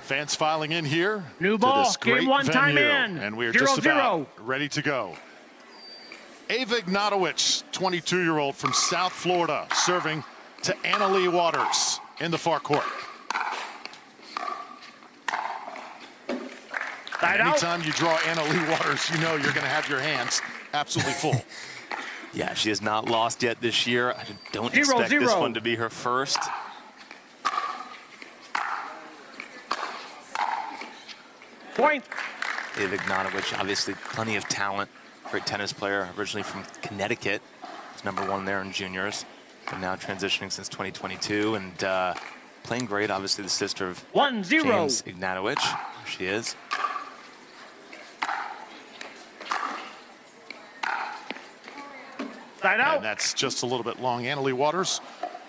Fans filing in here. New to ball, this great game 1 time venue. in. And we're 0-0. just about ready to go. Ava Ignatowich, 22-year-old from South Florida, serving to Leigh Waters in the far court. Anytime you draw Leigh Waters, you know you're going to have your hands absolutely full. Yeah, she has not lost yet this year. I don't expect this one to be her first. Point. Ava Ignatowich, obviously plenty of talent. Great tennis player, originally from Connecticut. Was #1 there in juniors, but now transitioning since 2022 and playing great. Obviously, the sister of 1-0. James Ignatowich. There she is. Side out. And that's just a little bit long. Leigh Waters,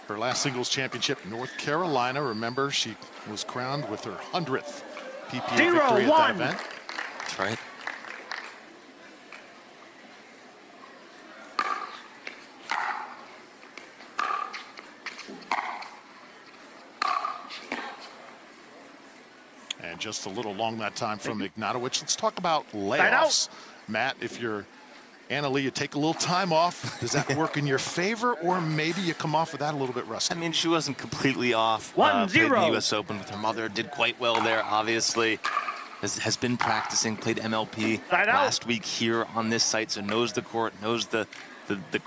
her last singles championship, North Carolina. Remember, she was crowned with her 100th PPA victory at that event. That's right. And just a little long that time from Ignatowich. Let's talk about layoffs. Matt, if you're Leigh, you take a little time off. Does that work in your favor, or maybe you come off of that a little bit rusty? I mean, she wasn't completely off. 1-0. Played the U.S. Open with her mother. Did quite well there, obviously. Has been practicing, played MLP last week here on this site, so knows the court, knows the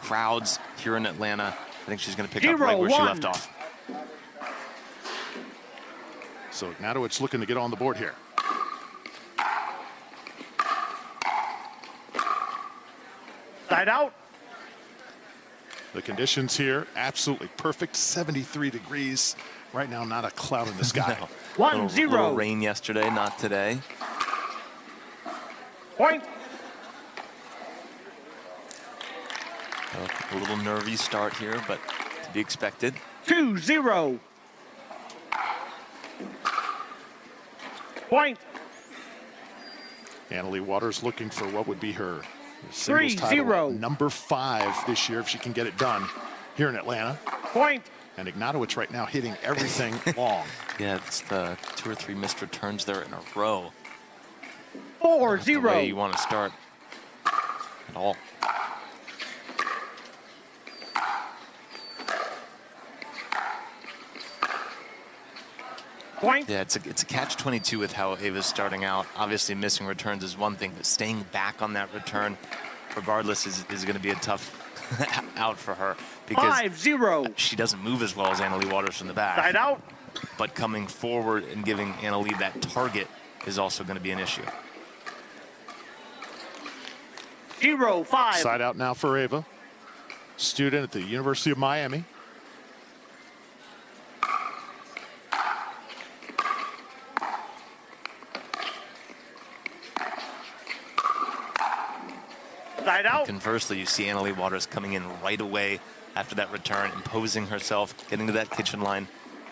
crowds here in Atlanta. I think she's going to pick up right where she left off. So Ignatowich looking to get on the board here. Side out. The conditions here, absolutely perfect. 73 degrees. Right now, not a cloud in the sky. No. 1-0. Little rain yesterday, not today. Point. A little nervy start here, but to be expected. 2-0. Point. Leigh Waters looking for what would be her singles title 3-0. #5 this year if she can get it done here in Atlanta. Point. And Ignatowich right now hitting everything long. Yeah, it's the 2 or 3 missed returns there in a row. 4-0. The way you want to start at all. Point. Yeah, it's a catch-22 with how Ava's starting out. Obviously, missing returns is one thing, but staying back on that return, regardless, is going to be a tough out for her because 5-0. she doesn't move as well as Leigh Waters from the back. Side out. But coming forward and giving Leigh that target is also going to be an issue. 0-5. Side out now for Ava, student at the University of Miami. Side out. Conversely, you see Leigh Waters coming in right away after that return, imposing herself, getting to that kitchen line,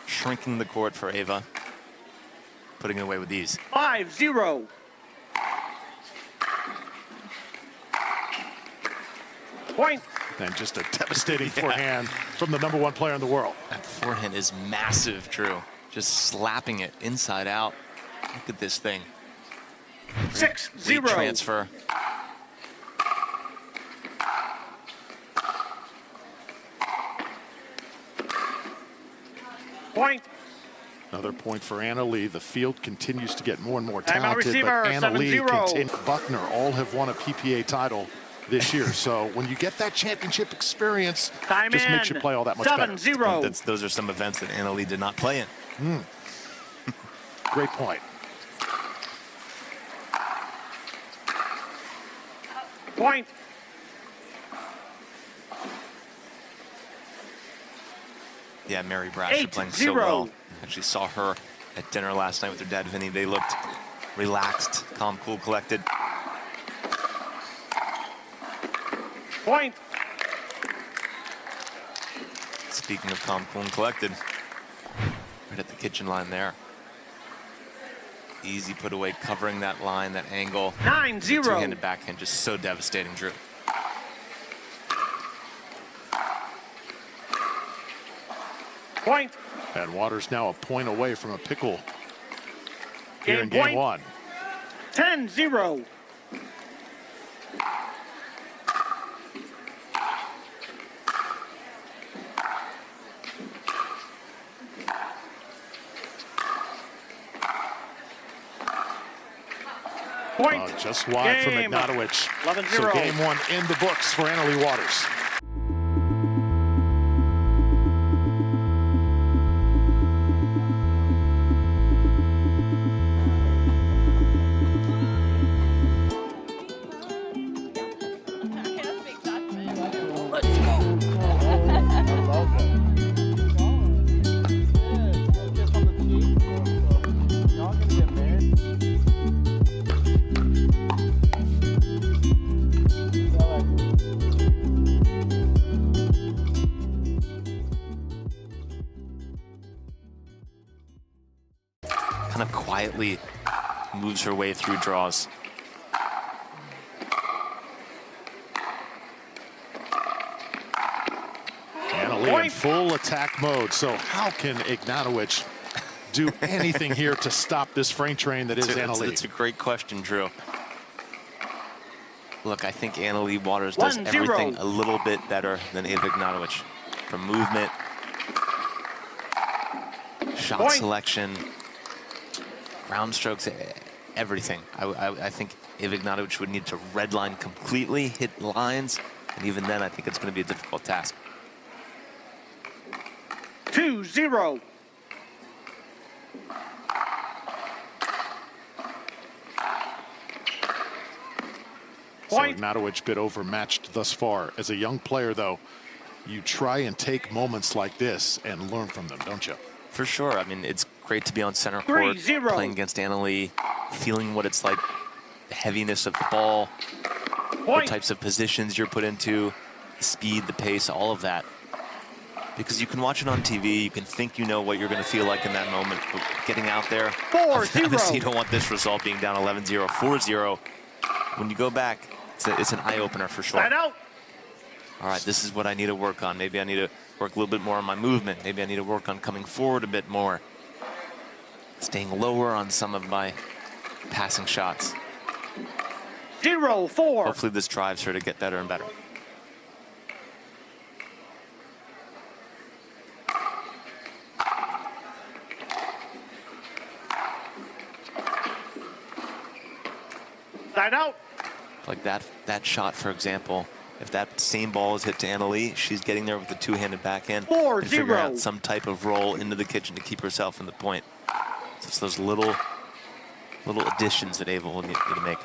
shrinking the court for Ava, putting it away with ease. 5-0. Point. And just a devastating forehand from the #1 player in the world. That forehand is massive, Drew. Just slapping it inside out. Look at this thing. 6-0. Transfer. Point. Another point for Leigh. The field continues to get more and more Timeout talented, receiver, but Leigh 7-0. Buckner all have won a PPA title this year. So when you get that championship experience, Time just in. makes you play all that much better. 7-0. Those are some events that Leigh did not play in. Great point. Point. Yeah, Mary Brasher playing so well. Actually saw her at dinner last night with her dad, Vinny. They looked relaxed, calm, cool, collected. Point. Speaking of calm, cool, and collected, right at the kitchen line there. Easy put away, covering that line, that angle. 9-0. Two-handed backhand, just so devastating, Drew. Point. And Waters now a point away from a pickle here in game point. one. 10-0. Point. Just wide from Game. Ignatowich. 11-0. So game one in the books for Anna-Leigh Waters. Kind of quietly moves her way through draws. Anna-Leigh in full attack mode. So how can Ignatowich do anything here to stop this freight train that is Anna-Leigh? It's a great question, Drew. Look, I think Anna-Leigh Waters does 1-0. everything a little bit better than Ava Ignatowich. From movement, shot Point. selection, ground strokes, everything. I think Ava Ignatowich would need to redline completely, hit lines, and even then I think it's going to be a difficult task. 2-0. So Point. Ignatowich bit overmatched thus far. As a young player, though, you try and take moments like this and learn from them, don't you? For sure. I mean, it's great to be on center court, 3-0. playing against Anna-Leigh, feeling what it's like, the heaviness of the ball, what Point. types of positions you're put into, the speed, the pace, all of that. Because you can watch it on TV, you can think you know what you're going to feel like in that moment, but getting out there, 4-0. obviously you don't want this result being down 11-0, 4-0. When you go back, it's an eye-opener for sure. Side out. All right, this is what I need to work on. Maybe I need to work a little bit more on my movement. Maybe I need to work on coming forward a bit more. Staying lower on some of my passing shots. 0-4. Hopefully this drives her to get better and better. Side out. Like that shot, for example, if that same ball is hit to Anna-Leigh, she's getting there with the two-handed backhand. 4-0. And figure out some type of roll into the kitchen to keep herself in the point. So it's those little additions that Ava will need to make.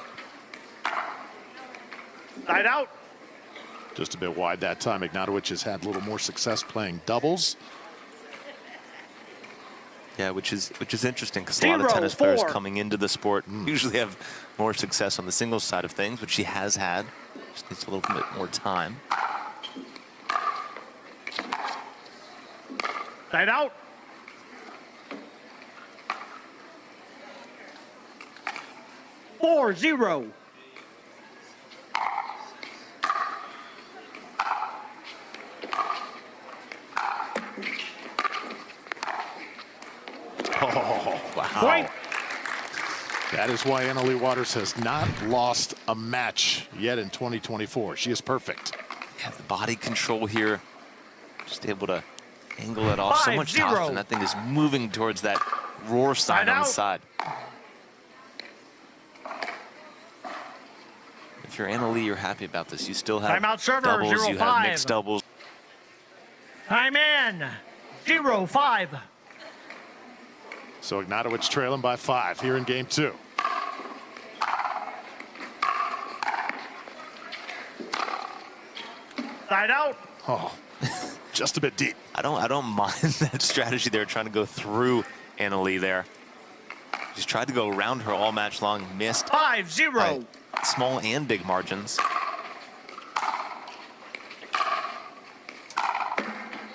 Side out. Just a bit wide that time. Ignatowich has had a little more success playing doubles. Yeah, which is interesting because a lot of tennis 0-4. players coming into the sport usually have more success on the singles side of things, which she has had. Just needs a little bit more time. Side out. Four zero. Oh, wow. Point. That is why Anna-Leigh Waters has not lost a match yet in 2024. She is perfect. Yeah, the body control here. Just able to angle it off so much top, and that thing is moving towards that roar sign on the side. If you're Anna-Leigh, you're happy about this. You still have Timeout server, doubles, you 0-5. have mixed doubles. Time in. 0-5. So Ignatowich trailing by 5 here in game 2. Side out. Oh, just a bit deep. I don't mind that strategy there, trying to go through Anna-Leigh there. Just tried to go around her all match long, missed 5-0. by small and big margins.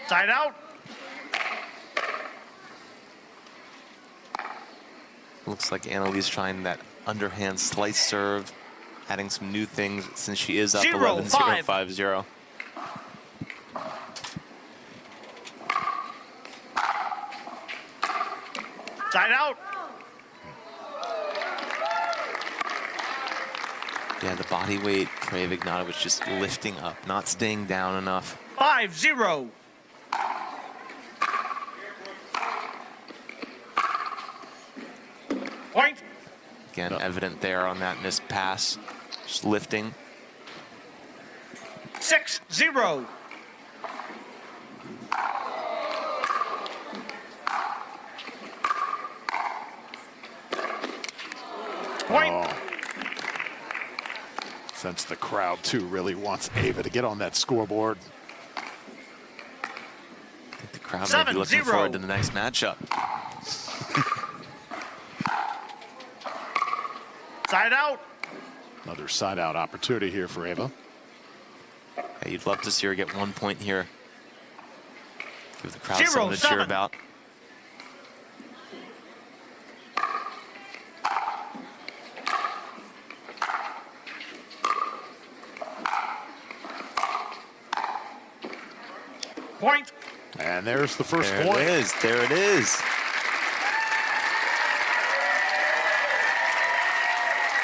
Side out. Looks like Anna-Leigh's trying that underhand slice serve, adding some new things since she is up 11-0, 5-0. Side out. Yeah, the body weight for Ava Ignatowich just lifting up, not staying down enough. 5-0. Point. Again, evident there on that missed pass. Just lifting. 6-0. Point. Oh. Since the crowd, too, really wants Ava to get on that scoreboard. I think the crowd may be looking forward to the next matchup. Side out. Another side-out opportunity here for Ava. Hey, you'd love to see her get 1 point here. Give the crowd something to cheer about. Point. And there's the first There point. it is. There it is.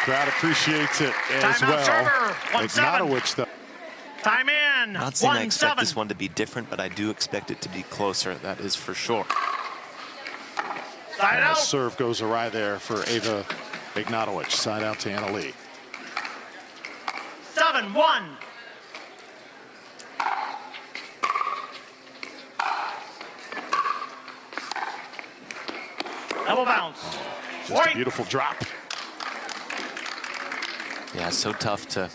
Crowd appreciates it as Timeout well. server. 1-7. Ignatowich, though. Time in. Not saying I expect 1-7. this one to be different, but I do expect it to be closer. That is for sure. Side And a out. serve goes awry there for Ava Ignatowich. Side out to Anna Leigh. 7-1. Double bounce. Just a Point. beautiful drop. Yeah, so tough to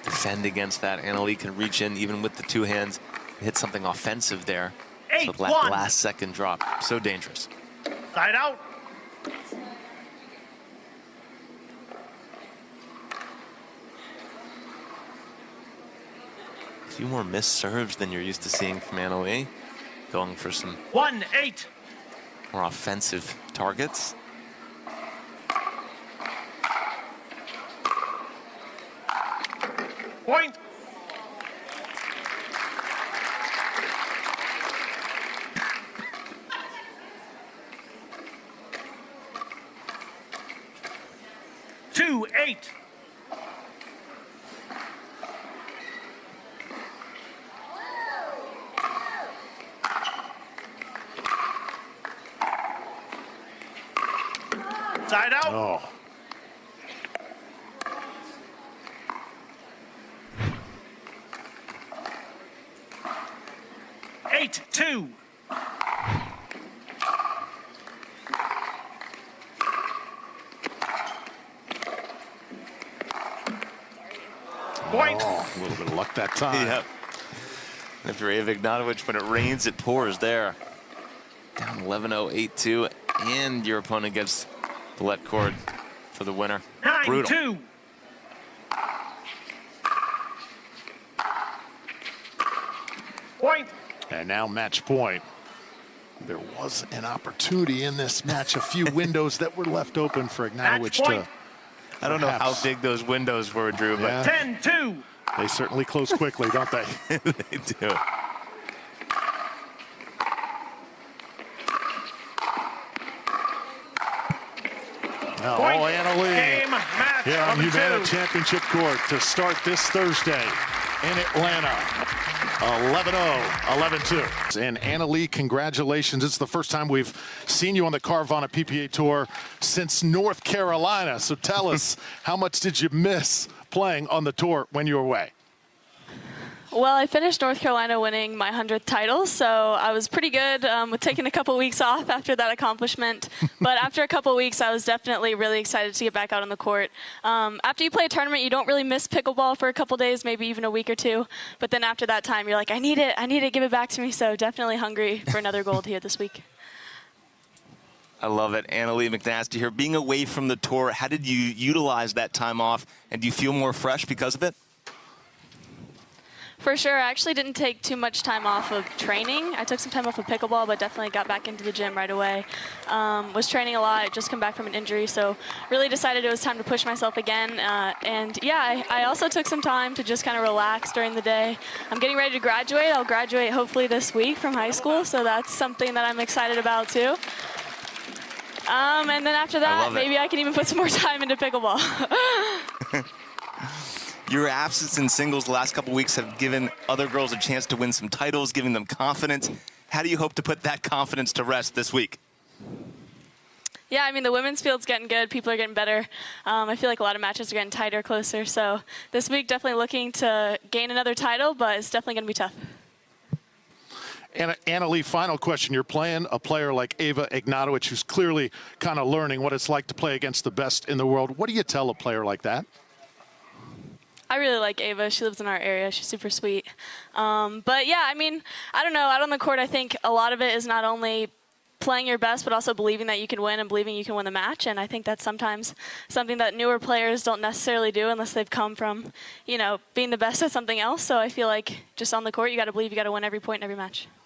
defend against that. Anna Leigh can reach in even with the two hands, hit something offensive there. So that 8-1. last second drop, so dangerous. Side out. A few more missed serves than you're used to seeing from Anna Leigh. Going for some 1-8. more offensive targets. Point. Two, 8. Side out. Oh, 8-2. Point. oh, a little bit of luck that time. Yep. And if you're Ava Ignatowich, when it rains, it pours there. Down 11-0, 8-2, and your opponent gets the let cord for the winner. Brutal. 9-2. Point. And now match point. There was an opportunity in this match, a few windows that were left open for Ignatowich point. to. I don't know how Perhaps. big those windows were, Drew, but Yeah. 10-2. They certainly close quickly, don't they? they do. Now, Point. oh, Anna Leigh Game match here on number Humana 2. Championship Court to start this Thursday in Atlanta. 11-0, 11-2. And Anna Leigh, congratulations. It's the first time we've seen you on the Carvana PPA Tour since North Carolina. So tell us, how much did you miss playing on the tour when you were away? Well, I finished North Carolina winning my 100th title, so I was pretty good with taking a couple weeks off after that accomplishment. But after a couple weeks, I was definitely really excited to get back out on the court. After you play a tournament, you don't really miss pickleball for a couple days, maybe even a week or two. But then after that time, you're like, I need it, give it back to me. So definitely hungry for another gold here this week. I love it. Anna Leigh McNasty here. Being away from the tour, how did you utilize that time off? And do you feel more fresh because of it? For sure. I actually didn't take too much time off of training. I took some time off of pickleball, but definitely got back into the gym right away. Was training a lot, just come back from an injury, so really decided it was time to push myself again. And yeah, I also took some time to just kind of relax during the day. I'm getting ready to graduate. I'll graduate hopefully this week from high school, so that's something that I'm excited about too. And then after that, maybe I can even put some more time into pickleball. Your absence in singles the last couple weeks have given other girls a chance to win some titles, giving them confidence. How do you hope to put that confidence to rest this week? Yeah, I mean, the women's field's getting good. People are getting better. I feel like a lot of matches are getting tighter, closer. So this week, definitely looking to gain another title, but it's definitely going to be tough. Anna Leigh, final question. You're playing a player like Ava Ignatowich, who's clearly kind of learning what it's like to play against the best in the world. What do you tell a player like that? I really like Ava. She lives in our area. She's super sweet. But yeah, I mean, I don't know. Out on the court, I think a lot of it is not only playing your best, but also believing that you can win and believing you can win the match. And I think that's sometimes something that newer players don't necessarily do unless they've come from, you know, being the best at something else. So I feel like just on the court, you got to believe you got to win every point in every match.